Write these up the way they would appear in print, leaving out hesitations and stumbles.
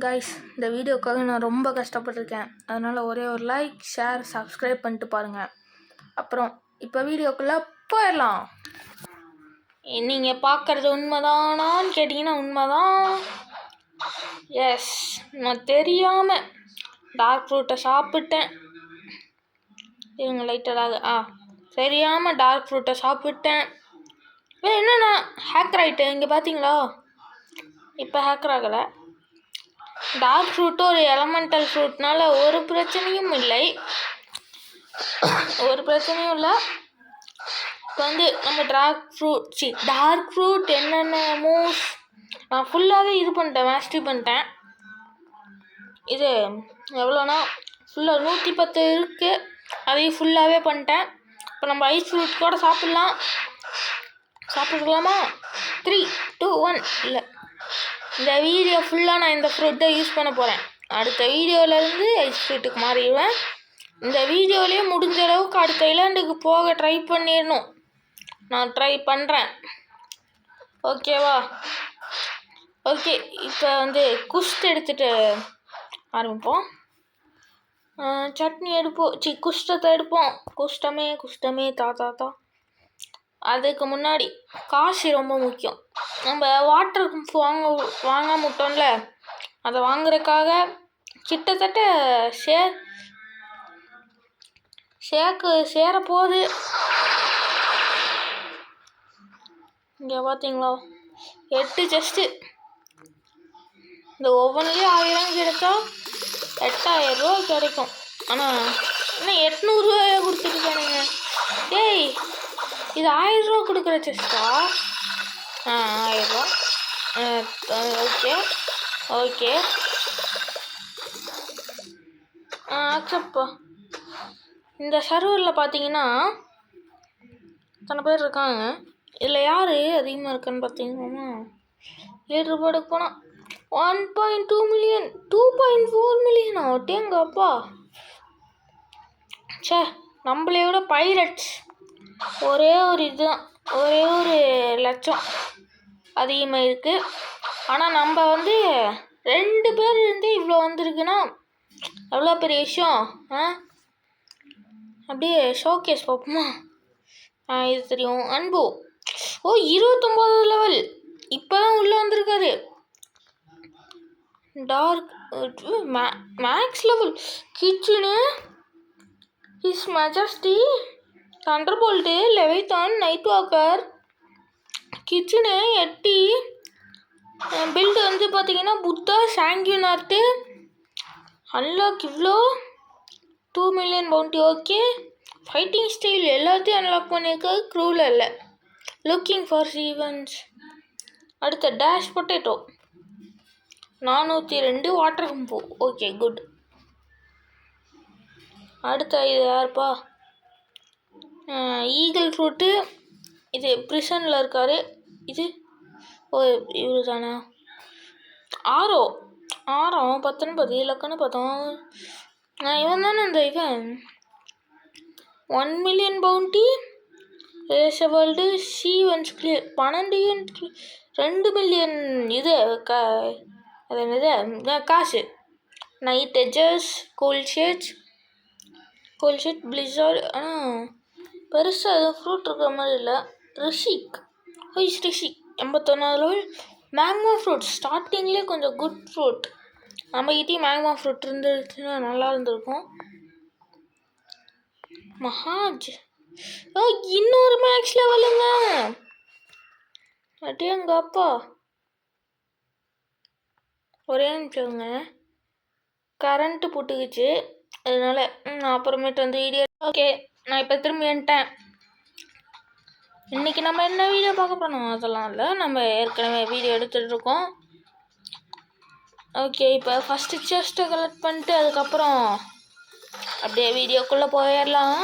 Guys, இந்த வீடியோக்காக நான் ரொம்ப கஷ்டப்பட்டிருக்கேன். அதனால் ஒரே ஒரு லைக், ஷேர், சப்ஸ்கிரைப் பண்ணிட்டு பாருங்கள். அப்புறம் இப்போ வீடியோக்குள்ளே போயிடலாம். நீங்கள் பார்க்குறது உண்மைதானான்னு கேட்டிங்கன்னா உண்மைதான். எஸ், நான் தெரியாமல் டார்க் ஃப்ரூட்டை சாப்பிட்டேன். இவங்க லைட்டடாக தெரியாமல் டார்க் ஃப்ரூட்டை சாப்பிட்டேன். என்னண்ணா ஹேக்கர் ஆகிட்டேன். இங்கே பார்த்தீங்களா, இப்போ ஹேக்கர் ஆகலை. டார்க் ஃப்ரூட்டு ஒரு எலமெண்டல் ஃப்ரூட்னால ஒரு பிரச்சனையும் இல்லை. இப்போ நம்ம டார்க் ஃப்ரூட் என்னென்ன மூவ்ஸ் நான் ஃபுல்லாகவே இது பண்ணிட்டேன், மாஸ்டரி பண்ணிட்டேன். இது எவ்வளோனா ஃபுல்லாக 110 இருக்குது. அதையும் ஃபுல்லாகவே பண்ணிட்டேன். இப்போ நம்ம ஐஸ் ஃப்ரூட் கூட சாப்பிடலாமா? 3, 2, 1 இல்லை. இந்த வீடியோ ஃபுல்லாக நான் இந்த ஃப்ரூட்டை யூஸ் பண்ண போகிறேன். அடுத்த வீடியோவிலேருந்து ஐஸ் ஃப்ரூட்டுக்கு மாறிடுவேன். இந்த வீடியோலேயே முடிஞ்ச அளவுக்கு அடுத்த ஐலாண்டுக்கு போக ட்ரை பண்ணிடணும். நான் ட்ரை பண்ணுறேன். ஓகேவா? ஓகே, இப்போ குஸ்ட் எடுத்துகிட்டு ஆரம்பிப்போம். சட்னி எடுப்போம். குஷ்டத்தை எடுப்போம். குஷ்டமே தா. அதுக்கு முன்னாடி காசு ரொம்ப முக்கியம். நம்ம வாட்டர் வாங்க முட்டோம்ல, அதை வாங்குறதுக்காக கிட்டத்தட்ட சேரப்போகுது. இங்கே பார்த்தீங்களா, 8 செஸ்ட்டு. இந்த ஒவ்வொன்றுலேயும் 1000 கிடைச்சா 8000 ரூபா கிடைக்கும். ஆனால் இன்னும் 800 ரூபாயை கொடுத்துருக்கானுங்க. டேய், இது 1000 ரூபா கொடுக்குற செஸ்டா? 1000 ரூபா. ஓகே அக்செப்ட்ப்பா. இந்த சர்வரில் பார்த்தீங்கன்னா இத்தனை பேர் இருக்காங்க. இதில் யார் அதிகமாக இருக்குன்னு பார்த்தீங்கன்னா லீடர் போர்டுக்கு போனால் 1.2 மில்லியன், 2.4 மில்லியனா? ஒட்டேங்கப்பா. நம்மளை விட பைரட்ஸ் ஒரே ஒரு 1,00,000 அதிகமாக இருக்குது. ஆனால் நம்ம 2 பேர் இருந்து இவ்வளோ வந்திருக்குன்னா எவ்வளோ பெரிய விஷயம். அப்படியே ஷோகேஸ் பார்ப்போமா? இது தெரியும். அன்பு 29 லெவல், இப்போ தான் உள்ளே வந்திருக்காரு. Dark max level kitsune, his majesty, thunderbolt, leviathan, night walker, kitsune, எட்டி பில்டு பார்த்தீங்கன்னா புத்தா, சாங்கியூனார்ட்டு அன்லாக் இவ்வளோ 2 million bounty. Okay, fighting style எல்லாத்தையும் அன்லாக் பண்ணியிருக்க. க்ரூவில் இல்லை. Looking for events. அடுத்த டேஷ் பொட்டேட்டோ 402 வாட்டர் ஹம்பு. Okay, good. அடுத்த இது யாருப்பா? Eagle fruit. இது ப்ரிசனில் இருக்கார். இது இவரு தானே? ஆரம் 19 இலக்கன்னு பார்த்தோம். இவன் தானே இவன் 1 மில்லியன் பவுண்டி, ரேஷ வேர்ல்டு, சீவன்ஸ் கிளியர் 12, 2 மில்லியன். இது அது என்னது காசு. நைட் எஜஸ், கூல் ஷேட், பிளிஸார்ட். பெருசாக எதுவும் ஃப்ரூட் இருக்கிற மாதிரி இல்லை. ரிஷிக் 81 லெவல். மேங்கோ ஃப்ரூட் ஸ்டார்டிங்லேயே கொஞ்சம் குட் ஃப்ரூட். நம்மகிட்டயும் மேங்கோ ஃப்ரூட் இருந்துச்சுன்னா நல்லா இருந்திருக்கும். மஹாஜ் இன்னொரு மேக்ஸ் லெவலுங்க. எங்கள் அப்பா ஒரே நிமிஷங்க, கரண்ட்டு போட்டுக்குச்சு. அதனால நான் அப்புறமேட்டு வீடியோ. ஓகே, நான் இப்போ திரும்பி வந்துட்டேன். இன்றைக்கி நம்ம என்ன வீடியோ பார்க்க போனோம் அதெல்லாம் இல்லை, நம்ம ஏற்கனவே வீடியோ எடுத்துகிட்டு இருக்கோம். ஓகே, இப்போ ஃபஸ்ட்டு செஸ்ட்டை கலெக்ட் பண்ணிட்டு அதுக்கப்புறம் அப்படியே வீடியோக்குள்ளே போயிடலாம்.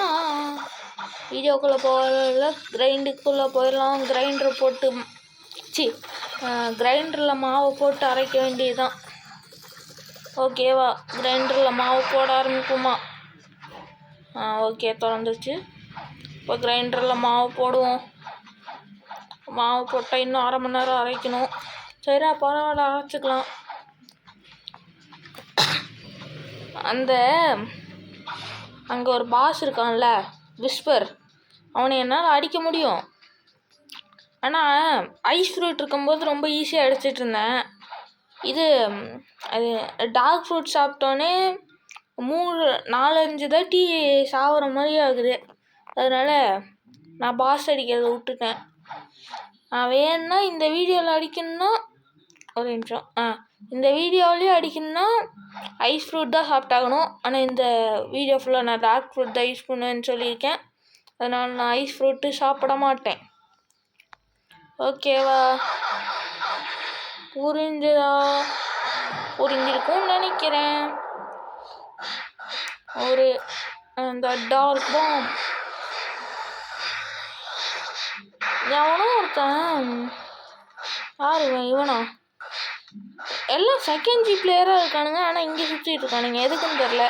கிரைண்டுக்குள்ளே போயிடலாம். கிரைண்டர் போட்டு கிரைண்டரில் மாவு போட்டு அரைக்க வேண்டியதுதான். ஓகேவா? கிரைண்டரில் மாவு போட ஆரம்பிக்குமா? ஓகே, திறந்துருச்சு. இப்போ கிரைண்டரில் மாவு போடுவோம். மாவு போட்டால் இன்னும் 1/2 மணி நேரம் அரைக்கணும். சரி, பரவாயில்ல, அரைச்சிக்கலாம். அந்த அங்கே ஒரு பாஸ் இருக்கான்ல விஸ்பர், அவனை என்னால் அடிக்க முடியும். ஆனால் ஐஸ் ஃப்ரூட் இருக்கும்போது ரொம்ப ஈஸியாக அடிச்சிட்டு இருந்தேன். இது அது டார்க் ஃப்ரூட் சாப்பிட்டோன்னே 4-5 தாட்டி சாப்பிட்ற மாதிரி ஆகுது. அதனால் நான் பாஸ் அடிக்கிறத விட்டுட்டேன். நான் வேணுன்னா இந்த வீடியோவில் அடிக்கணுன்னா ஒரு நிமிஷம் இந்த வீடியோவிலேயே அடிக்கணுன்னா ஐஸ் ஃப்ரூட் தான் சாப்பிட்டாகணும். ஆனால் இந்த வீடியோ ஃபுல்லாக நான் டார்க் ஃப்ரூட் தான் யூஸ் பண்ணுவேன்னு சொல்லியிருக்கேன். அதனால் நான் ஐஸ் ஃப்ரூட்டு சாப்பிட மாட்டேன். ஓகேவா? புரிஞ்சிருக்கும்னு நினைக்கிறேன். ஒரு அந்த டார்க் பாம் எவனோ ஒருத்தன், யாரு இவனா? எல்லாம் செகண்ட் ஜி பிளேயராக இருக்கானுங்க. ஆனால் இங்கே சுற்றிட்டு இருக்கானுங்க, எதுக்குன்னு தெரில.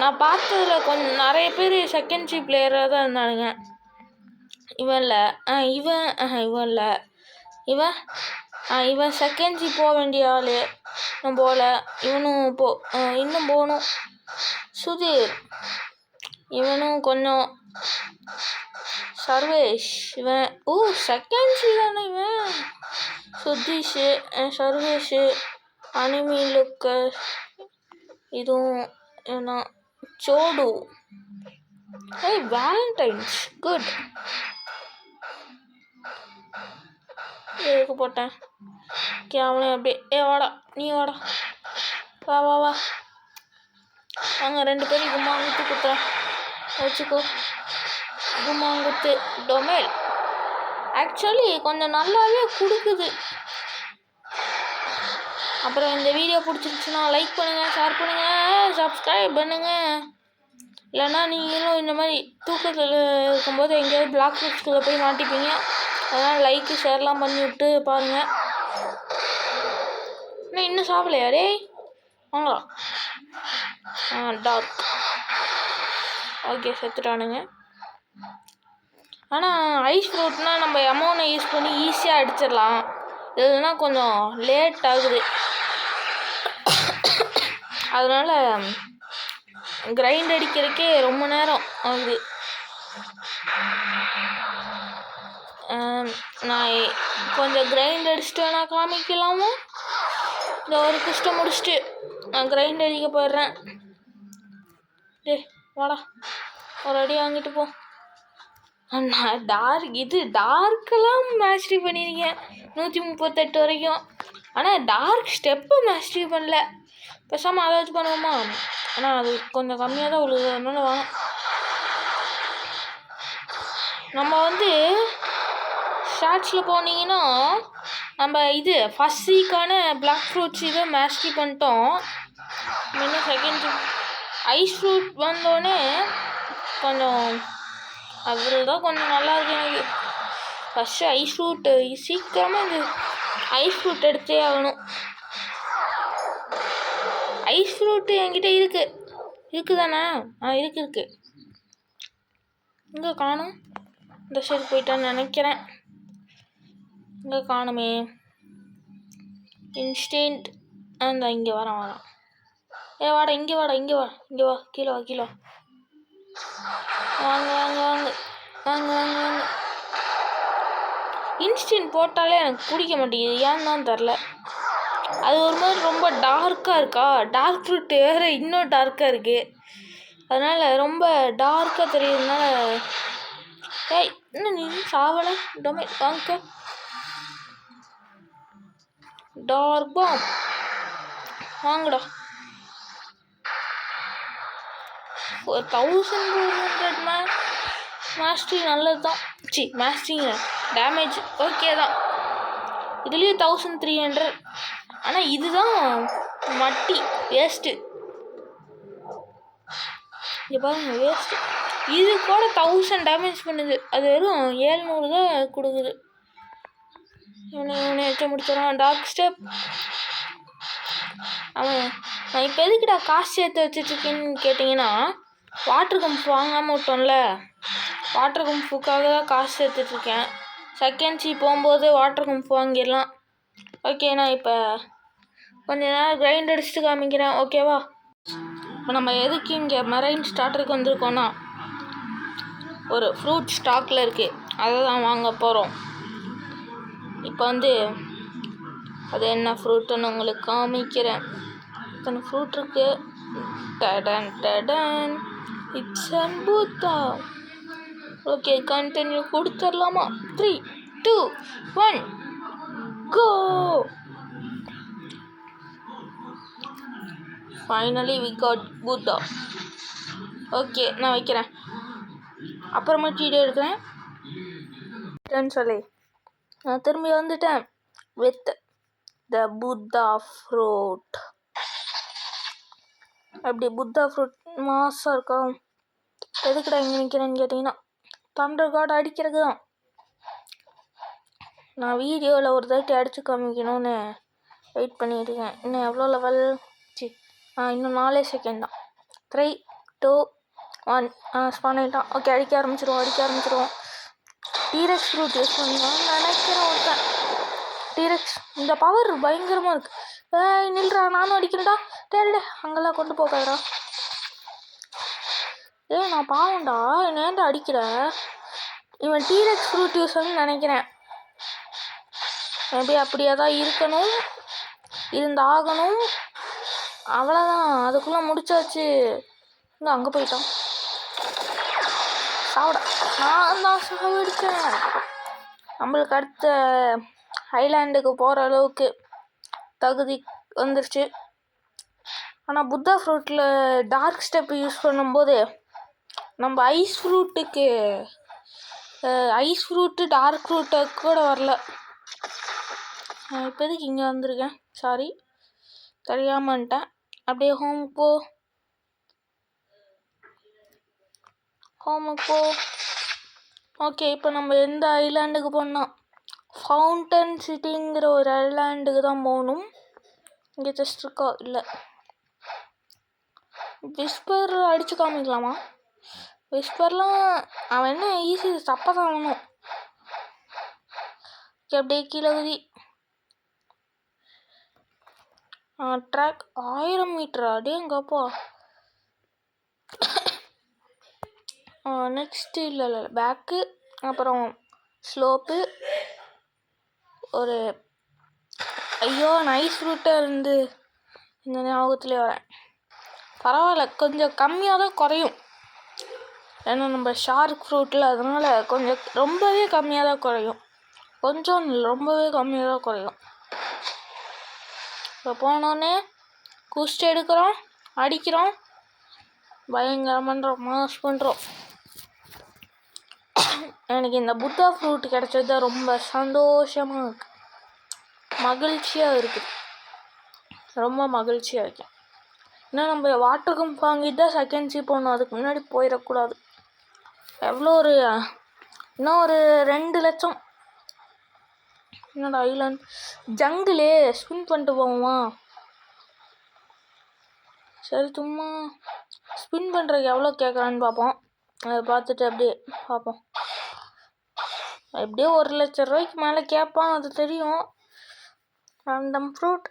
நான் பார்த்ததில் கொஞ்சம் நிறைய பேர் செகண்ட் ஜி பிளேயராக தான் இருந்தானுங்க. இவன் இல்லை, இவன் இல்லை, இவன் செகண்ட் ஜி போக வேண்டிய ஆள். நான் போகல, இவனும் இன்னும் போகணும். சுதீர், இவனும் கொஞ்சம். சர்வேஷ், இவன் செகண்ட் ஜி தானே இவன். சுதீஷு, சர்வேஷு, அனிமி லுக்கு, இதுவும் இவனா. சோடு, வேலண்டைன்ஸ், குட். எதுக்கு போட்டேன்? அவனே அப்படியே வாடா, நீ வாடா, வா வா வா, நாங்கள் 2 பேரும் கும்மாங்குத்து குத்துறேன், வச்சுக்கோ. கும்மாங்குத்து டொமேல் ஆக்சுவலி கொஞ்சம் நல்லாவே கொடுக்குது. அப்புறம் இந்த வீடியோ பிடிச்சிருச்சுன்னா லைக் பண்ணுங்கள், ஷேர் பண்ணுங்கள், சப்ஸ்கிரைப் பண்ணுங்கள். இல்லைன்னா நீங்களும் இந்த மாதிரி தூக்கத்தில் இருக்கும்போது எங்கேயாவது பிளாக் ஃபிக்ஸ்குள்ளே போய் மாட்டிப்பீங்க. அதனால் லைக்கு ஷேர்லாம் பண்ணி விட்டு பாருங்கள். இன்னும் சாப்பிடலையா? டே வாங்களா. டார்க், ஓகே, செத்துட்டானுங்க. ஆனால் ஐஸ் ஃப்ரூட்னால் நம்ம எமௌனை யூஸ் பண்ணி ஈஸியாக அடிச்சிடலாம். இல்லைன்னா கொஞ்சம் லேட் ஆகுது. அதனால் கிரைண்ட் அடிக்கிறதுக்கே ரொம்ப நேரம் ஆகுது. நான் கொஞ்சம் கிரைண்ட் அடிச்சுட்டு நான் காமிக்கலாமா? இந்த ஒரு குஸ்ட்டை முடிச்சுட்டு நான் கிரைண்ட் அடிக்க போயிடுறேன். டே வாடா, ஒரு அடி வாங்கிட்டு போ. நான் டார்க்கெல்லாம் மாஸ்டரி பண்ணியிருக்கேன் 138 வரைக்கும். ஆனால் டார்க் ஸ்டெப்பு மாஸ்டரி பண்ணல. பேசாமல் அதை வச்சு பண்ணுவோமா? ஆனால் அது கொஞ்சம் கம்மியாக தான் விழுது, அதனால வேணும். நம்ம ஷார்ட்ஸில் போனீங்கன்னா நம்ம ஃபர்ஸ்ட் வீக்கான பிளாக் ஃப்ரூட்ஸ் இதை மாஸ்டரி பண்ணிட்டோம். இன்னும் செகண்ட் ஐஸ் ஃப்ரூட் வந்தோடனே கொஞ்சம் அதில் தான் கொஞ்சம் நல்லா இருக்கு எனக்கு. ஃபஸ்ட்டு ஐஸ் ஃப்ரூட்டு சீக்கிரமாக இந்த ஐஸ் ஃப்ரூட் எடுத்தே ஆகணும். ஐஸ் ஃப்ரூட்டு என்கிட்ட இருக்குதானே? இருக்கு. இங்கே காணும். இந்த சைடு போயிட்டான்னு நினைக்கிறேன். இங்கே காணுமே. இன்ஸ்டன்ட் அந்த இங்கே வரேன். வாடா, இங்கே வா, கீழே வா. வாங்க. இன்ஸ்டன்ட் போட்டாலே எனக்கு பிடிக்க மாட்டேங்குது, ஏன்னு தான் தெரில. அது ஒரு மாதிரி ரொம்ப டார்க்காக இருக்கா. டார்க் ஃப்ரூட்டு வேறு இன்னும் டார்க்காக இருக்குது. அதனால் ரொம்ப டார்க்காக தெரியுதுனால. இன்னும் நீ சாவலை டொமே வாங்க. டார்க் பாம் வாங்கடா. 1400 மாஸ்டரி நல்லது தான். மாஸ்டரிங்க டேமேஜ் ஓகே தான். இதுலேயும் 1300. ஆனால் இதுதான் மட்டி வேஸ்ட்டு. இங்கே பாருங்க, வேஸ்ட்டு. இது கூட 1000 டேமேஜ் பண்ணுது. அது வெறும் 700 தான் கொடுக்குது. இவனை வச்சு முடிச்சிடறான். Dark step. நான் இப்போ எதுக்குடா காசு சேர்த்து வச்சுட்ருக்கேன்னு கேட்டிங்கன்னா, வாட்டர் கம்ப் வாங்காமல் விட்டோம்ல, வாட்டர் கம்ப்புக்காக தான் காசு சேர்த்துட்ருக்கேன். செகண்ட் போகும்போது வாட்டர் கம்ப் வாங்கிடலாம். ஓகே, நான் இப்போ கொஞ்ச நேரம் கிரைண்ட் அடிச்சுட்டு காமிக்கிறேன், ஓகேவா? இப்போ நம்ம எதுக்கு இங்கே மெரைன் ஸ்டார்டருக்கு வந்திருக்கோன்னா, ஒரு ஃப்ரூட் ஸ்டாக்கில் இருக்குது, அதை தான் வாங்க போகிறோம். இப்போ அது என்ன ஃப்ரூட்டுன்னு உங்களுக்கு காமிக்கிறேன். இத்தனை ஃப்ரூட் இருக்கு. டடன் டடன், it's and Buddha. Okay, continue கொடுத்துடலாமா? 3, 2, 1 go. Finally we got Buddha. Okay, நான் வைக்கிறேன், அப்புறமா வீடியோ எடுக்கிறேன் சொல்லி நான் திரும்பி வந்துட்டேன் வித் த புத்தா ஃப்ரூட். அப்படி புத்தா ஃப்ரூட் மாசாக இருக்கும். எதுக்குடா இங்கே நிற்கிறேன்னு கேட்டிங்கன்னா, தண்டர் கார்டு அடிக்கிறது தான். நான் வீடியோவில் ஒரு தாட்டி அடித்து காமிக்கணும்னு வெயிட் பண்ணியிருக்கேன். இன்னும் எவ்வளோ லெவல்? இன்னும் 4 செகண்ட் தான். 3, 2, 1 ஸ்பான் ஆகிட்டான். ஓகே, அடிக்க ஆரம்பிச்சிருவோம். டீரெக்ஸ் ஃப்ரூட் யூஸ் பண்ணலாம்னு நினைக்கிறேன். ஒருத்தன் டீரெக்ஸ், இந்த பவர் பயங்கரமாக இருக்குது. நில்றா, நானும் அடிக்கிறேன்டா. டே, அங்கெல்லாம் கொண்டு போகாதடா. நான் பாவம்டா, என்னேன்டா அடிக்கிற? இவன் டீரெக்ஸ் ஃப்ரூட் யூஸ் பண்ணி நினைக்கிறேன். மேபி அப்படியே தான் இருக்கணும், இருந்தாகணும். அவ்வளோதான், அதுக்குள்ளே முடிச்சாச்சு. அங்கே போயிட்டான். நான் தான் சாவடிச்சேன். நம்மளுக்கு அடுத்த ஐலாண்டுக்கு போகிற அளவுக்கு தகுதி வந்துருச்சு. ஆனால் புத்தா ஃப்ரூட்டில் டார்க் ஸ்டெப் யூஸ் பண்ணும்போது நம்ம ஐஸ் ஃப்ரூட்டு டார்க் ஃப்ரூட்டை கூட வரல. இப்போதைக்கு இங்கே வந்திருக்கேன், சாரி தெரியாமன்ட்டேன். அப்படியே ஹோமுக்கு போ. ஓகே, இப்போ நம்ம எந்த ஐலாண்டுக்கு போனோம்? ஃபவுண்டன் சிட்டிங்கிற ஒரு ஐலாண்டுக்கு தான் போகணும். இங்கே ஜஸ்ட் இருக்கா? இல்லை, விஸ்பர் அடித்து காமிக்கலாமா? விஸ்பர்லாம் அவன் என்ன ஈஸி, தப்பாக தான் ஆகணும். அப்படியே கீழே குதி. ட்ராக் 1000 மீட்டர், அடேங்கப்பா. நெக்ஸ்ட்டு இல்லை பேக்கு, அப்புறம் ஸ்லோப்பு. ஒரு ஐயோ, நைஸ் ஃப்ரூட்டாக இருந்து இந்த ஞாபகத்துலேயே வரேன். பரவாயில்ல, கொஞ்சம் கம்மியாக தான் குறையும். ஏன்னா நம்ம ஷார்க் ஃப்ரூட்டில், அதனால் கொஞ்சம் ரொம்பவே கம்மியாக தான் குறையும். கொஞ்சம் ரொம்பவே கம்மியாக தான் குறையும். இப்போ போனோடனே குஸ்ட் எடுக்கிறோம், அடிக்கிறோம், பயங்கரம் பண்ணுறோம், மாஸ் பண்ணுறோம். எனக்கு இந்த புத்தா ஃப்ரூட் கிடச்சது ரொம்ப சந்தோஷமாக இருக்குது, மகிழ்ச்சியாக இருக்குது, ரொம்ப மகிழ்ச்சியாக இருக்குது. இன்னும் நம்ம வாட்டர் கம்ப் வாங்கிட்டு தான் செகண்ட் ஷிப் போகணும், அதுக்கு முன்னாடி போயிடக்கூடாது. இன்னும் ஒரு 2 லட்சம். என்னோட ஐலாண்ட் ஜங்கிளே ஸ்பின் பண்ணிட்டு போவோமா? சரி, சும்மா ஸ்பின் பண்ணுறதுக்கு எவ்வளோ கேட்குறான்னு பார்ப்போம். அதை பார்த்துட்டு அப்படியே பார்ப்போம். எப்படியோ 1 லட்சம் ரூபாய்க்கு மேலே கேட்பான், அது தெரியும். ரேண்டம் ஃப்ரூட்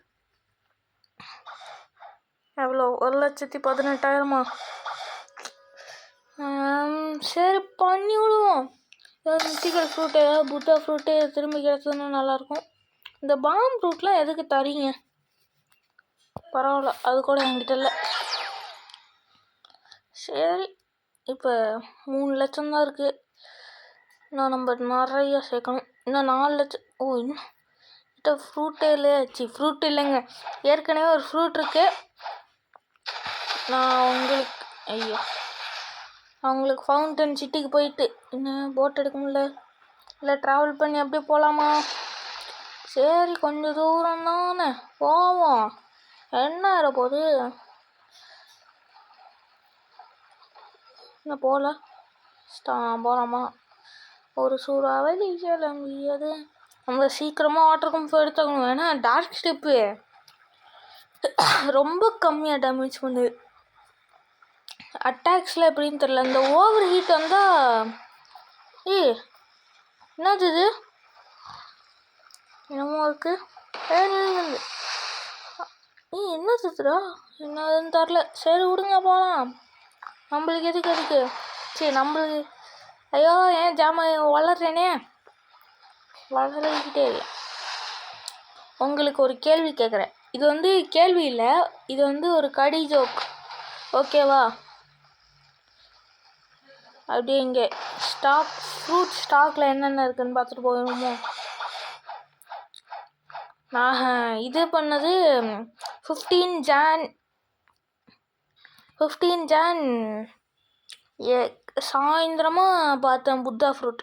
எவ்வளோ? 1,18,000. சரி, பண்ணி விடுவோம். ஏதாவது மித்திக்கல் ஃப்ரூட், ஏதாவது புத்தா ஃப்ரூட்டு திரும்பி கிடச்சதுன்னா நல்லாயிருக்கும். இந்த பாம் ஃப்ரூட்லாம் எதுக்கு தரீங்க? பரவாயில்ல, அது கூட என்கிட்ட இல்லை. சரி, இப்போ 3 லட்சம் தான் இருக்குது. இன்னும் நம்ம நிறையா சேர்க்கணும். இன்னும் 4 லட்சம். இன்னும் கிட்ட ஃப்ரூட்டே இல்லையாச்சு. ஃப்ரூட் இல்லைங்க, ஏற்கனவே ஒரு ஃப்ரூட் இருக்குது. நான் உங்களுக்கு ஃபவுண்டன் சிட்டிக்கு போயிட்டு இன்னும் போட் எடுக்க முடியல. இல்லை ட்ராவல் பண்ணி அப்படியே போகலாமா? சரி, கொஞ்சம் தூரம் தானே போவோம். என்ன போகுது? இன்னும் போகல, போகலாமா? ஒரு சூறாவளி கிளம்பியது. நம்ம சீக்கிரமாக வாட்டர் கம்ஃபர்ட் எடுத்துக்கணும். ஏன்னா டார்க் ஸ்டெப்பு ரொம்ப கம்மியாக டேமேஜ் பண்ணுது. அட்டாக்ஸில் எப்படின்னு தெரில. இந்த ஓவர் ஹீட் வந்தால் என்னது இது? என்னமோ இருக்குது. என்ன சுத்துறா? என்னதுன்னு தெரில. சரி விடுங்க போகலாம். நம்மளுக்கு எதுக்கு சரி நம்மளுக்கு ஐயோ ஏன் வளர்றேனே வளர்கிட்டே. உங்களுக்கு ஒரு கேள்வி கேட்குறேன். இது கேள்வி இல்லை, இது ஒரு கடி ஜோக். ஓகேவா? அப்படியே இங்கே ஃப்ரூட் ஸ்டாக்கில் என்னென்ன இருக்குதுன்னு பார்த்துட்டு போகணுமோ. நான் இது பண்ணது 15 ஜான் சாயந்தரமாக பார்த்தேன் புத்தா ஃப்ரூட்.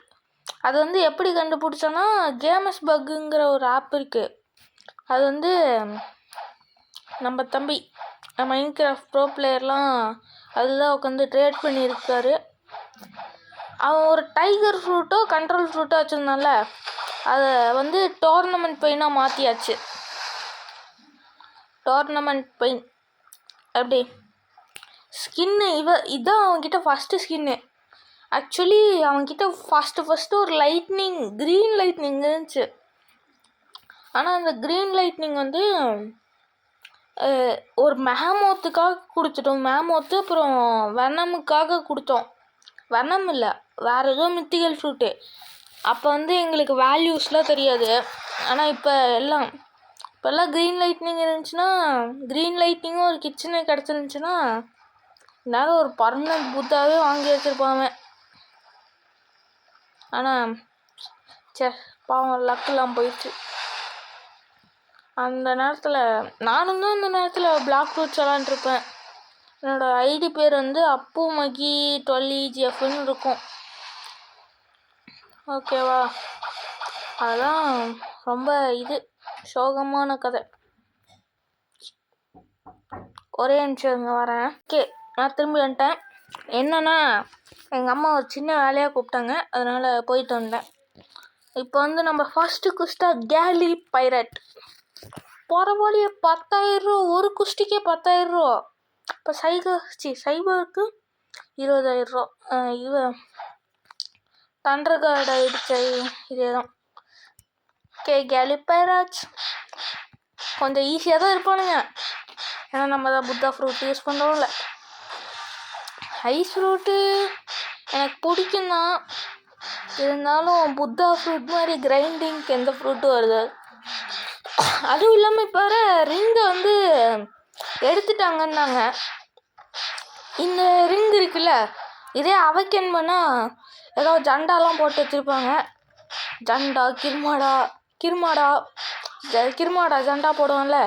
அது எப்படி கண்டுபிடிச்சோன்னா, கேமஸ் பக்குங்கிற ஒரு ஆப் இருக்குது. அது நம்ம தம்பி மைன்கிராஃப்ட் ப்ரோ பிளேயர்லாம் அதுதான் உட்காந்து ட்ரேட் பண்ணியிருக்காரு. அவன் ஒரு டைகர் ஃப்ரூட்டோ கண்ட்ரோல் ஃப்ரூட்டோ வச்சுருந்தான்ல, அதை டோர்னமெண்ட் பெயினாக மாற்றியாச்சு. டோர்னமெண்ட் பெயின் அப்படி ஸ்கின்னு இதுதான் அவன்கிட்ட ஃபஸ்ட்டு ஸ்கின்னு. ஆக்சுவலி அவன்கிட்ட ஃபஸ்ட்டு ஒரு க்ரீன் லைட்னிங் இருந்துச்சு. ஆனால் அந்த க்ரீன் லைட்னிங் ஒரு மேமோத்துக்காக கொடுத்துட்டோம். மேமோத்து அப்புறம் வெனமுக்காக கொடுத்தோம். வெனம் இல்லை, வேறு ஏதோ மித்திகல் ஃப்ரூட்டு. அப்போ எங்களுக்கு வேல்யூஸ்லாம் தெரியாது. ஆனால் இப்போல்லாம் க்ரீன் லைட்னிங் இருந்துச்சுன்னா, க்ரீன் லைட்னிங்கும் ஒரு கிச்சனு கிடச்சிருந்துச்சுன்னா நேரம் ஒரு பர்மனெண்ட் புத்தாவே வாங்கி வச்சுருப்பாங்க. ஆனால் பாவம் லக்கெல்லாம் போயிடுச்சு. அந்த நேரத்தில் நானும் தான் அந்த நேரத்தில் பிளாக் ஃப்ரூட்ஸ் விளாண்டுருப்பேன். என்னோடய ஐடி பேர் அப்பு மகி 12EGFன்னு இருக்கும். ஓகேவா? அதெல்லாம் ரொம்ப சோகமான கதை. ஒரே நிமிஷம் இங்கே வரேன். ஓகே, நான் திரும்பி வந்துட்டேன். என்னன்னா, எங்கள் அம்மா ஒரு சின்ன வேலையாக கூப்பிட்டாங்க, அதனால் போயிட்டு வந்தேன். இப்போ நம்ம ஃபஸ்ட்டு குஸ்டா கேலி பைரட். பரவாயில்லையே, 10,000 ரூபா ஒரு குஸ்டிக்கே 10,000 ரூபா. இப்போ சைபருக்கு 20,000 ரூபா. தண்டர் கார்டு ஆகிடுச்சு. இதே தான். ஓகே, கேலி பைரட்ஸ் கொஞ்சம் ஈஸியாக தான் இருப்பானுங்க. ஏன்னா நம்ம தான் புத்தா ஃப்ரூட் யூஸ் பண்ணுறோம்ல. ஐஸ் ஃப்ரூட்டு எனக்கு பிடிக்கும் தான், இருந்தாலும் புத்தா ஃப்ரூட் மாதிரி கிரைண்டிங்க்கு எந்த ஃப்ரூட்டும் வருது. அதுவும் இல்லாமல் இப்போ வர ரிங்கை எடுத்துட்டாங்கன்னாங்க. இந்த ரிங் இருக்குல்ல, இதே அவைக்கன் பண்ணால் ஏதோ ஜண்டாலாம் போட்டு வச்சுருப்பாங்க. ஜண்டா கிருமாடா ஜண்டா போடுவோம்ல,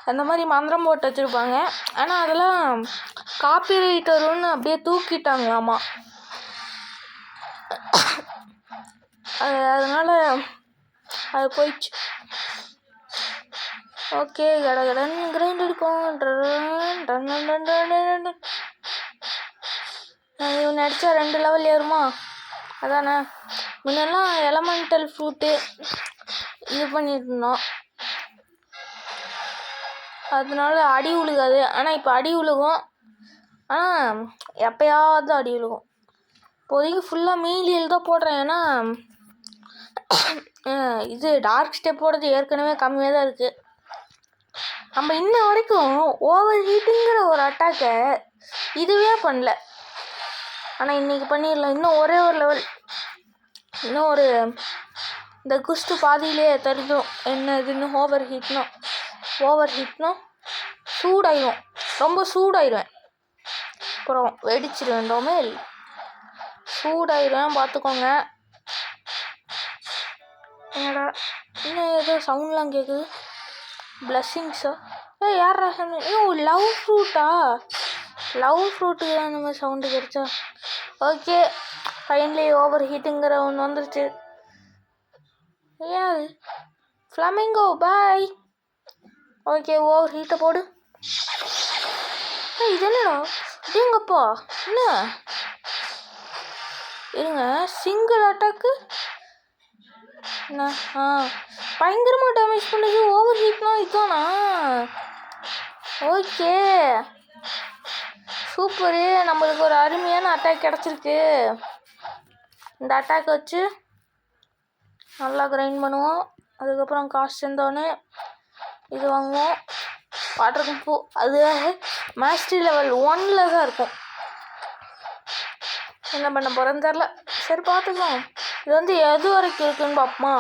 அந்த மாதிரி மந்திரம் போட்டு வச்சுருப்பாங்க. ஆனால் அதெல்லாம் காப்பிரைட் வரும்னு அப்படியே தூக்கிட்டாங்களாமா. அதனால் அது போயிடுச்சு. ஓகே, கடகடன் கிரைண்ட் எடுக்கும். இவன் அடித்தா 2 லெவல் ஏறுமா? அதானே. முன்னெல்லாம் எலமெண்டல் ஃப்ரூட்டு இது பண்ணிட்டு இருந்தோம், அதனால அடி உழுகாது. ஆனால் இப்போ அடி உழுகும், ஆனால் எப்போயாவது அடி உழுகும். இப்போதைக்கு ஃபுல்லாக மீலியல் தான் போடுறேன். ஏன்னா டார்க் ஸ்டெப்போடது ஏற்கனவே கம்மியாக தான் இருக்குது. நம்ம இன்ன வரைக்கும் ஓவர் ஹீட்டுங்கிற ஒரு அட்டாக்கை இதுவே பண்ணல. ஆனால் இன்றைக்கி பண்ணிடலாம். இன்னும் ஒரே ஒரு லெவல், இன்னும் இந்த குஸ்ட்டு பாதியிலே தெரிஞ்சிடும் என்ன இதுன்னு. ஓவர் ஹீட்னா சூடாயிடும், ரொம்ப சூடாயிடுவேன், அப்புறம் வெடிச்சிடுவேன். டொமேல் சூடாயிடுவேன், பார்த்துக்கோங்க. என்னடா இன்னும் ஏதோ சவுண்ட்லாம் கேட்குது. பிளஸ்ஸிங்ஸா? யாரா சொன்ன? லவ் ஃப்ரூட்டுக்கு தான் இந்த மாதிரி சவுண்டு கிடைச்சா? ஓகே, ஃபைனலி ஓவர் ஹீட்டுங்கிற ஒன்று வந்துருச்சு. ஏன் ஃப்ளமிங்கோ பாய். ஓகே, ஓவர் ஹீட்டை போடு. இது என்னடா அப்படிங்கப்பா, என்ன இருங்க, சிங்கிள் அட்டாக்கு என்ன பயங்கரமாக டேமேஜ் பண்ணுது. ஓவர் ஹீட்னா இதுதானா? Okay, super. நம்மளுக்கு ஒரு அருமையான அட்டாக் கிடச்சிருக்கு. இந்த அட்டாக் வச்சு நல்லா கிரைண்ட் பண்ணுவோம். அதுக்கப்புறம் காசு சேர்ந்தோடனே இது வாங்குவோம். வாட்டர் கும்பு அது மாஸ்டரி லெவல் 1 தான் இருக்கும். என்ன பண்ண போகிறேன்னு தெரில. சரி பார்த்துக்கலாம். இது வந்து எது வரைக்கும் இருக்குன்னு பார்ப்போமா?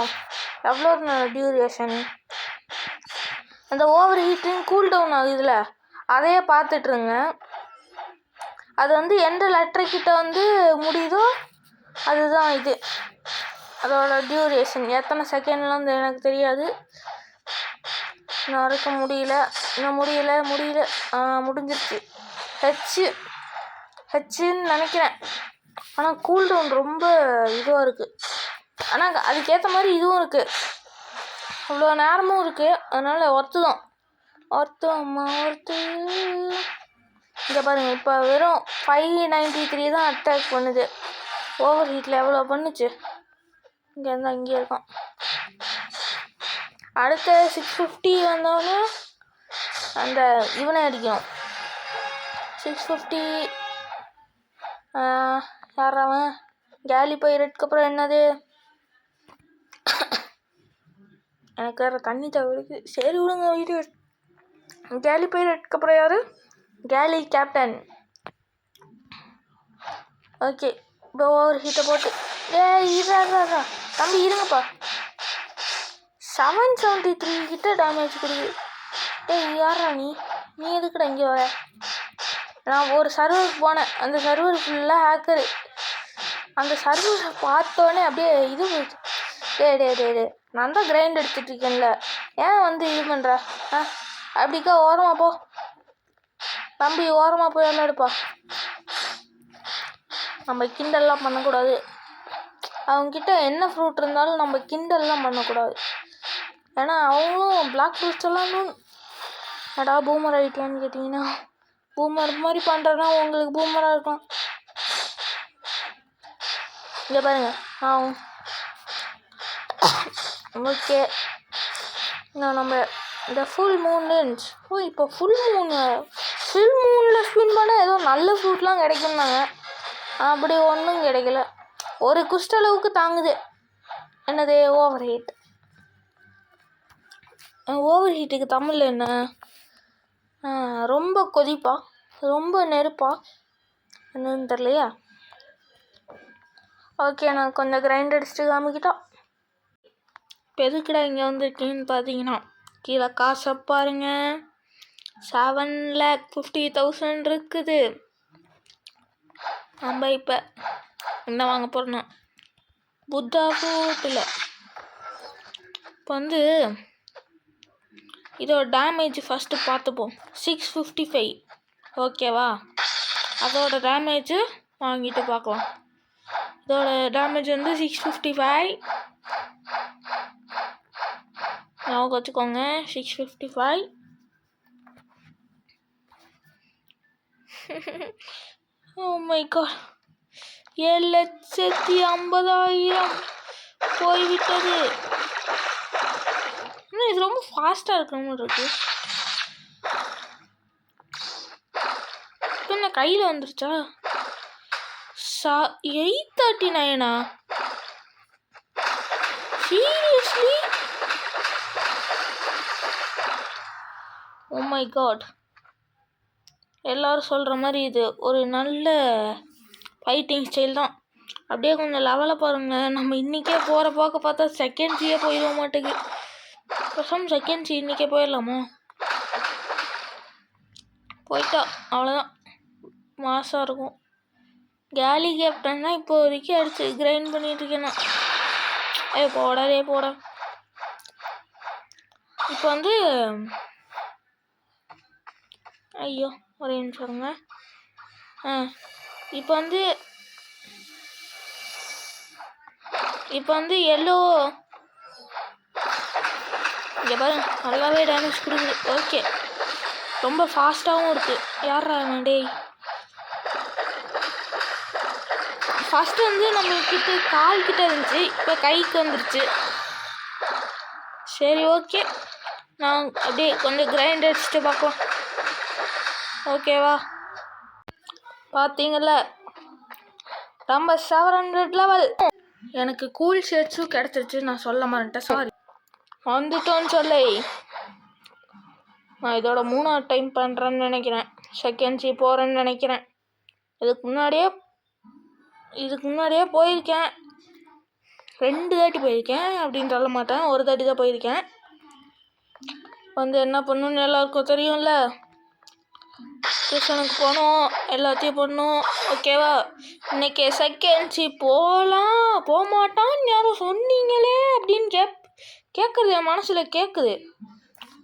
எவ்வளோ டியூரேஷன், அந்த ஓவர் ஹீட்டிங் கூல் டவுன் ஆகுதுல அதையே பார்த்துட்ருங்க. அது வந்து எந்த லெட்டர்கிட்ட வந்து முடியுதோ அதுதான் இது. அதோட டியூரேஷன் எத்தனை செகண்ட்லாம் எனக்கு தெரியாது. நான் இருக்க முடியல, இன்னும் முடியல. முடிஞ்சிருச்சு. ஹெச்சுன்னு நினைக்கிறேன். ஆனால் கூல் டவுன் ரொம்ப இதுவாக இருக்குது. ஆனால் அதுக்கேற்ற மாதிரி இதுவும் இருக்குது, இவ்வளோ நேரமும் இருக்குது. அதனால் ஒர்த்து தான். ஒர்த்து. இங்கே பாருங்கள், இப்போ வெறும் 593 தான் அட்டாக் பண்ணுது. ஓவர் ஹீட்டில் எவ்வளோ பண்ணுச்சு. இங்கேருந்து அங்கேயே இருக்கான். அடுத்த 650 வந்தோடனே அந்த இவனை அடிக்கணும். 650 யாராவன் கேலி பைரட்க்கு அப்புறம் என்னது, எனக்கு வேறு தண்ணி தவிர்க்கு. சரி விடுங்க வீடியோ. கேலி பைரட்க்கு அப்புறம் யார்? கேலி கேப்டன். ஓகே, இப்போ ஓவர் ஹீட்டை போட்டு இருடா தம்பி இருங்கப்பா. 773 கிட்ட டேமேஜ் கொடுக்குது. யாரா நீ எதுக்குடா இங்கே வர? நான் ஒரு சர்வருக்கு போனேன், அந்த சர்வர் ஃபுல்லாக ஹேக்கரு. அந்த சர்வரை பார்த்தோன்னே அப்படியே இது டே நான் தான் கிரைண்ட் எடுத்துகிட்டு இருக்கேன்ல, ஏன் வந்து இது பண்ணுற? அப்படிக்கா ஓரமாக போ தம்பி, ஓரமாக போய் விளையாடுப்பா. நம்ம கிண்டல்லாம் பண்ணக்கூடாது. அவங்கக்கிட்ட என்ன ஃப்ரூட் இருந்தாலும் நம்ம கிண்டல்லாம் பண்ணக்கூடாது. ஏன்னா அவங்களும் பிளாக் ஃப்ரூட்ஸெல்லாம் நடா பூமர் ஆகிட்டியான்னு கேட்டிங்கன்னா, பூமர் மாதிரி பண்ணுறதுனா உங்களுக்கு பூமராக இருக்கும். இங்கே பாருங்க. ஓகே, நம்ம இந்த ஃபுல் மூன்ஸ் இப்போ ஃபுல் மூனில் ஸ்பின் பண்ணால் ஏதோ நல்ல ஃப்ரூட்லாம் கிடைக்கும்னாங்க. அப்படி ஒன்றும் கிடைக்கல. ஒரு குஸ்டளவுக்கு தாங்குது. என்னது? Over heat. ஓவர் ஹீட்டுக்கு தமிழில் என்ன? ரொம்ப கொதிப்பா, ரொம்ப நெருப்பா, என்னன்னு தெரியலையா? ஓகே, நான் கொஞ்சம் கிரைண்ட் அடிச்சுட்டு காமிக்கிட்டோம். இப்போ எதுக்குடா இங்கே வந்துருக்கீங்கன்னு பார்த்தீங்கன்னா, கீழே காசை பாருங்க, 7,50,000 இருக்குது. நம்ம இப்போ என்ன வாங்க போகிறோன்னா புத்தா ஃப்ரூட்டில் இப்போ வந்து இதோட டேமேஜ் ஃபஸ்ட்டு பார்த்துப்போம். 655 ஓகேவா? அதோட டேமேஜு வாங்கிட்டு பார்க்கலாம். இதோட டேமேஜ் வந்து 655. ஞாபகம் வச்சுக்கோங்க, 655. ஓ மை காட், 7,50,000 போய்விட்டது. இன்னும் இது ரொம்ப ஃபாஸ்ட்டாக இருக்கிற மாதிரி இருக்கு. இப்போ என்ன கையில் வந்துருச்சா? 839 சீரியஸ்லி? Oh my God. எல்லோரும் சொல்கிற மாதிரி இது ஒரு நல்ல ஃபைட்டிங் ஸ்டைல் தான். அப்படியே கொஞ்சம் லெவலில் பாருங்கள். நம்ம இன்றைக்கே போகிற பார்க்க பார்த்தா செகண்ட்ஸியே போயிட மாட்டேங்குது. செகண்ட்ஸி இன்றைக்கே போயிடலாமா? போயிட்டா அவ்வளோதான், மாசாக இருக்கும். கேலி கேப்டன் தான் இப்போதைக்கு அடிச்சு கிரைண்ட் பண்ணிட்டு இருக்கேன் நான். போட இப்போ வந்து ஐயோ ஒரே நிமிஷங்க. இப்போ வந்து எல்லோ இங்கே பாருங்க, நல்லாவே டேமேஜ் கொடுக்குது. ஓகே, ரொம்ப ஃபாஸ்ட்டாகவும் இருக்குது. யாரா டேய்? ஃபஸ்ட்டு வந்து நம்மக்கிட்ட கால்கிட்ட இருந்துச்சு, இப்போ கைக்கு வந்துருச்சு. சரி ஓகே, நான் அப்படியே கொஞ்சம் கிரைண்ட் அடிச்சுட்டு பார்க்கலாம். ஓகேவா? பார்த்தீங்கள்ல, நம்ம 700 லெவல். எனக்கு கூல் ஷேட்ஸும் கிடச்சிருச்சு, நான் சொல்ல மாட்டேன், சாரி. வந்துட்டோன்னு சொல்லை. நான் இதோட 3ஆவது டைம் பண்ணுறேன்னு நினைக்கிறேன். செகண்ட்ஸி போகிறேன்னு நினைக்கிறேன். இதுக்கு முன்னாடியே போயிருக்கேன். 2 தாட்டி போயிருக்கேன் அப்படின்னு சொல்ல மாட்டேன், 1 தாட்டி தான் போயிருக்கேன். என்ன பண்ணணும்னு எல்லாருக்கும் தெரியும்ல. டியூஷனுக்கு போகணும், எல்லாத்தையும் பண்ணணும். ஓகேவா? இன்னைக்கு செகண்ட்ஸி போக மாட்டான்னு யாரும் சொன்னீங்களே அப்படின்னு கேட்குறது என் மனசில் கேட்குது.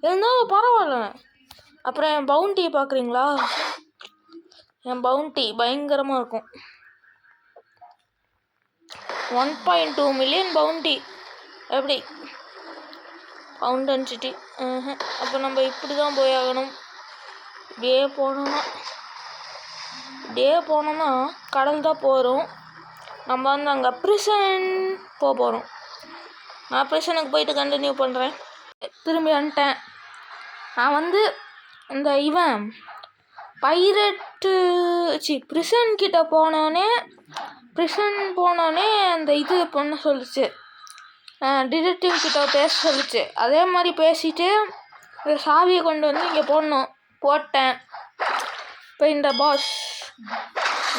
இருந்தாலும் பரவாயில்ல. அப்புறம் என் பவுண்டியை பார்க்குறீங்களா? என் பவுண்டி பயங்கரமாக இருக்கும். 1.2 மில்லியன் பவுண்டி. எப்படி பவுண்ட் டென்சிட்டி? அப்போ நம்ம இப்படி தான் போய் ஆகணும். இப்படியே போனோன்னா கடல் தான் போகிறோம். நம்ம அங்கே ப்ரிசன் போகிறோம். நான் ப்ரிசனுக்கு போயிட்டு கண்டினியூ பண்ணுறேன். திரும்பி வந்துட்டேன். நான் இந்த ப்ரிசன் கிட்ட போனோடனே அந்த இது பண்ண சொல்லிச்சு, டிடெக்டிவ் கிட்ட பேச சொல்லிச்சு. அதே மாதிரி பேசிட்டு இந்த சாவியை கொண்டு வந்து இங்கே போட்டேன். இப்போ இந்த பாஸ்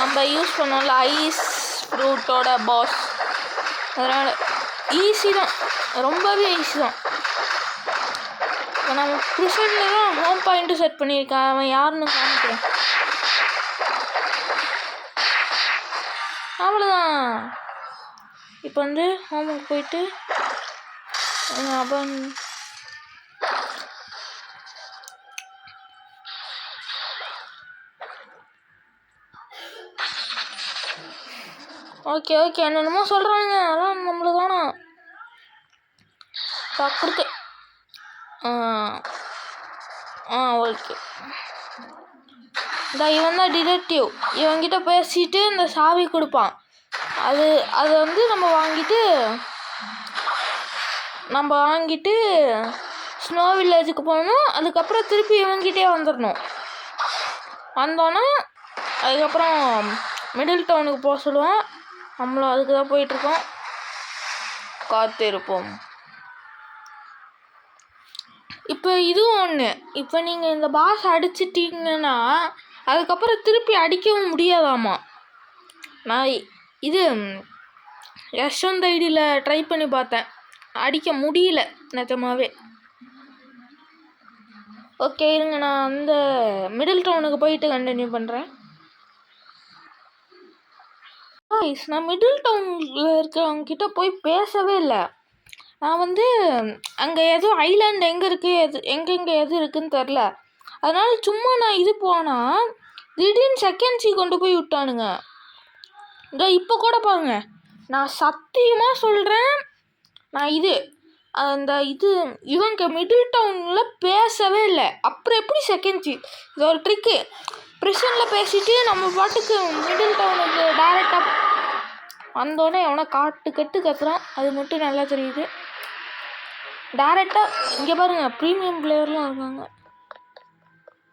நம்ம யூஸ் பண்ணோம்ல, ஐஸ் ஃப்ரூட்டோட பாஸ். அதனால் ஈஸி தான், ரொம்பவே ஈஸி தான். இப்போ நம்ம ப்ரிசனில் தான் ஹோம் பாயிண்ட்டு செட் பண்ணியிருக்கேன். அவன் யாருன்னு காமிக்கிறேன். அவ்வளோதான். இப்போ ஹோமுக்கு போயிட்டு அவன் ஓகே என்னென்னமோ சொல்கிறாங்க, அதெல்லாம் நம்மளுக்கு வேணாம். கொடுத்து ஓகே. இவன் தான் டிடெக்டிவ். இவன்கிட்ட பேசிட்டு இந்த சாவி கொடுப்பான். அதை நம்ம வாங்கிட்டு ஸ்னோ வில்லேஜுக்கு போகணும். அதுக்கப்புறம் திருப்பி இவன்கிட்டே வந்துடணும். வந்தோன்னா அதுக்கப்புறம் மிடில் டவுனுக்கு போக சொல்லுவான். நம்மளும் அதுக்கு தான் போயிட்டுருக்கோம். காத்திருப்போம். இப்போ இதுவும் ஒன்று. இப்போ நீங்கள் இந்த பாஸ் அடிச்சிட்டிங்கன்னா அதுக்கப்புறம் திருப்பி அடிக்கவும் முடியாதாமா. நான் இது யஷ்வந்த் ஐடியில் ட்ரை பண்ணி பார்த்தேன், அடிக்க முடியல நிஜமாவே. ஓகே இருங்க, நான் அந்த மிடில் டவுனுக்கு போயிட்டு கண்டினியூ பண்ணுறேன். நான் மிடில் டவுனில் இருக்கிறவங்கக்கிட்ட போய் பேசவே இல்லை. நான் அங்கே எதுவும் ஐலாண்ட் எங்கே இருக்குது, எங்கெங்கே எது இருக்குதுன்னு தெரில. அதனால் சும்மா நான் இது போனால் திடீர்னு செகண்ட்ஸி கொண்டு போய் விட்டானுங்க. இப்போ கூட பாருங்க, நான் சத்தியமாக சொல்கிறேன், நான் இவங்க மிடில் டவுனில் பேசவே இல்லை. அப்புறம் எப்படி செகண்ட்ஸி? இது ஒரு ட்ரிக்கு. ப்ரிசனில் பேசிட்டு நம்ம பாட்டுக்கு மிடில் டவுனுக்கு டைரெக்டாக வந்தோடனே எவனா கட்டு கத்துறான், அது மட்டும் நல்லா தெரியுது. டைரெக்டாக இங்கே பாருங்கள், ப்ரீமியம் பிளேயர்லாம் இருக்காங்க.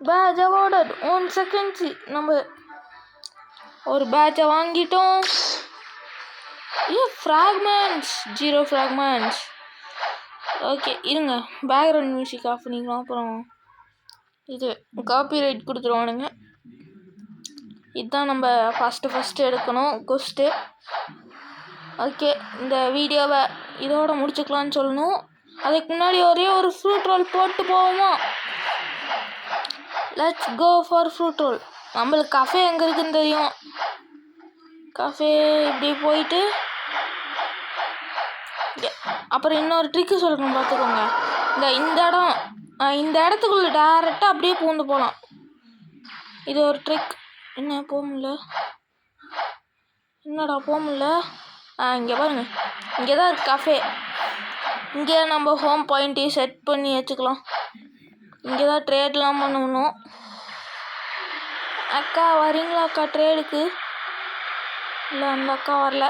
பேட்ச் அவார்டட் 1 செகண்ட்ஸி. நம்ம ஒரு பேட்சை வாங்கிட்டோம். Fragments 0 fragments. ஓகே இருங்க, பேக்ரவுண்ட் மியூசிக் ஆஃப் பண்ணிக்கலாம். அப்புறம் இது காப்பிரைட் கொடுத்துருவானுங்க. இதுதான் நம்ம ஃபஸ்ட்டு எடுக்கணும் கொஸ்ட்டு. ஓகே, இந்த வீடியோவை இதோட முடிச்சுக்கலான்னு சொல்லணும். அதுக்கு முன்னாடி ஒரே ஒரு ஃப்ரூட் ரோல் போட்டு போவோமா? Let's go for fruit roll. நம்மளுக்கு கஃபே எங்கே இருக்குதுன்னு தெரியும். கஃபே இப்படி போயிட்டு அப்புறம் இன்னொரு ட்ரிக்கு சொல்கிறேன் பார்த்துக்கோங்க. இந்த இடத்துக்குள்ள டேரெக்டாக அப்படியே பூந்து போகலாம். இது ஒரு ட்ரிக். என்ன போக முடியல? என்னடா போக முடியல? இங்கே பாருங்கள், இங்கே தான் இருக்குது கஃபே. இங்கே நம்ம ஹோம் பாயிண்ட்டையும் செட் பண்ணி வச்சுக்கலாம். இங்கே தான் ட்ரேட்லாம் பண்ணணும். அக்கா வரீங்களா அக்கா ட்ரேடுக்கு? இல்லை, அந்த அக்கா வரல.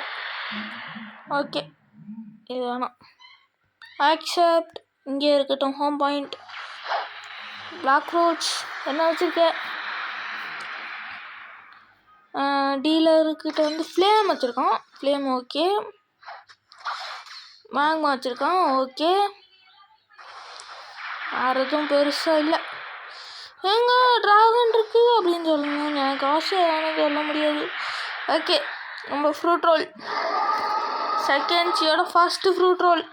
ஓகே, இது வேணாம். ஆக்செப்ட். இங்கே இருக்கட்டும் ஹோம் பாயிண்ட். பிளாக் ரோட்ஸ் என்ன வச்சுருக்கேன்? டீலர்கிட்ட ஃப்ளேம் வச்சுருக்கான். Flame okay. மேக்மா வச்சுருக்கான். ஓகே, வேறு எதுவும் பெருசாக இல்லை. ஏங்க ட்ராகன் இருக்குது அப்படின்னு சொல்லணும். எனக்கு ஆசையான சொல்ல முடியாது. ஓகே, நம்ம ஃப்ரூட் ரோல் செகண்ட்ஸியோட ஃபஸ்ட்டு ஃப்ரூட் ரோல்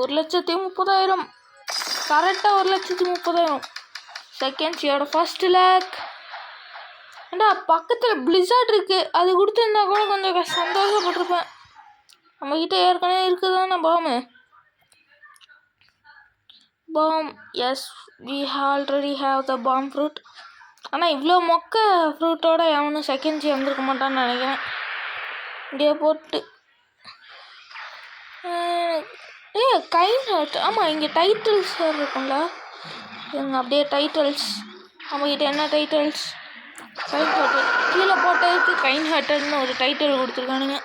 1,30,000. கரெக்டாக 1,30,000. செகண்ட்ஸியோட ஃபஸ்ட்டு லேக். ஏண்டா பக்கத்தில் பிளிஸார்ட் இருக்குது, அது கொடுத்துருந்தா கூட கொஞ்சம் சந்தோஷப்பட்டிருப்பேன். நம்மக்கிட்ட ஏற்கனவே இருக்குதானே palm. Yes, we already have the palm fruit. ஆனால் இவ்வளோ மொக்க ஃப்ரூட்டோட எவனும் செகண்ட்ஸி வந்திருக்க மாட்டான்னு நினைக்கிறேன். இங்கே போட்டு கைண்ட் ஹார்ட். ஆமாம், இங்கே டைட்டில்ஸ் இருக்கும்ல, இவங்க அப்படியே டைட்டில்ஸ். நம்மக்கிட்ட என்ன டைட்டில்ஸ்? Kind hearted. கீழே போட்டதுக்கு கைண்ட் ஹார்ட்டட்னு ஒரு டைட்டில் கொடுத்துருக்கானுங்க.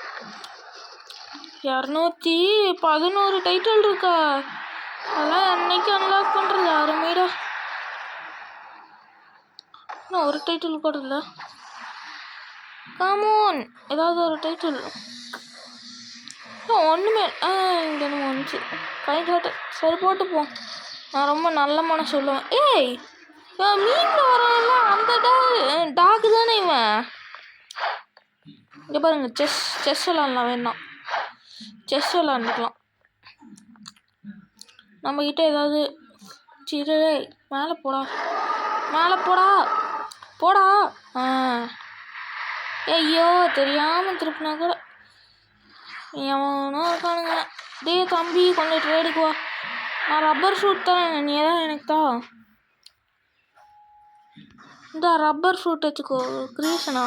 211 டைட்டில் இருக்கா? அதெல்லாம் அன்னைக்கு அன்லாக் பண்ணுறது அருமைடா. இன்னும் ஒரு டைட்டில் கூட இல்லை. காமோன், ஏதாவது ஒரு டைட்டில். ஒன்றுமே இங்கே ஒன்று வந்துச்சு. Kind hearted. சரி போட்டுப்போம். நான் ரொம்ப நல்ல மனசு சொல்லுவேன். ஏய், மீனில் வரல அந்த டாக் தானே இவன். இங்கே பாருங்க, செஸ் விளாட்லாம். வேணாம், செஸ் விளாண்டுக்கலாம். நம்மக்கிட்ட ஏதாவது சிறே மேலே போடா, மேலே போடா போடா. ஐயோ, தெரியாமல் திருப்பினா கூட எவனோ இருக்கானுங்க. டே தம்பி, கொஞ்சம் ட்ரேடுக்கு வா. நான் ரப்பர் ஃப்ரூட் தான், நீ தான் எனக்கு தான். இந்த ரப்பர் ஃப்ரூட் வச்சுக்கோ. கிரியேஷனா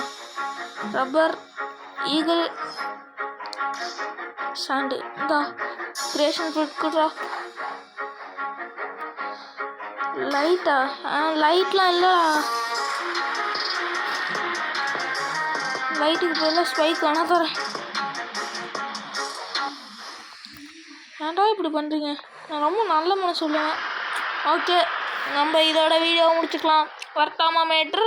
ரப்பர் ஈகிள் சாண்டு. இந்த கிரியேஷன் ஃப்ரூட் கொடுறா. லைட்டா? லைட்லாம் இல்லைடா. லைட்டுக்கு பதிலாக ஸ்பைக் வேணா தரேன். ஏன்டா இப்படி பண்ணுறீங்க? நான் ரொம்ப நல்ல மனசு சொல்லுவேன். ஓகே, நம்ம இதோட வீடியோவை முடிச்சுக்கலாம். வரட்டாமா மேட்ரு.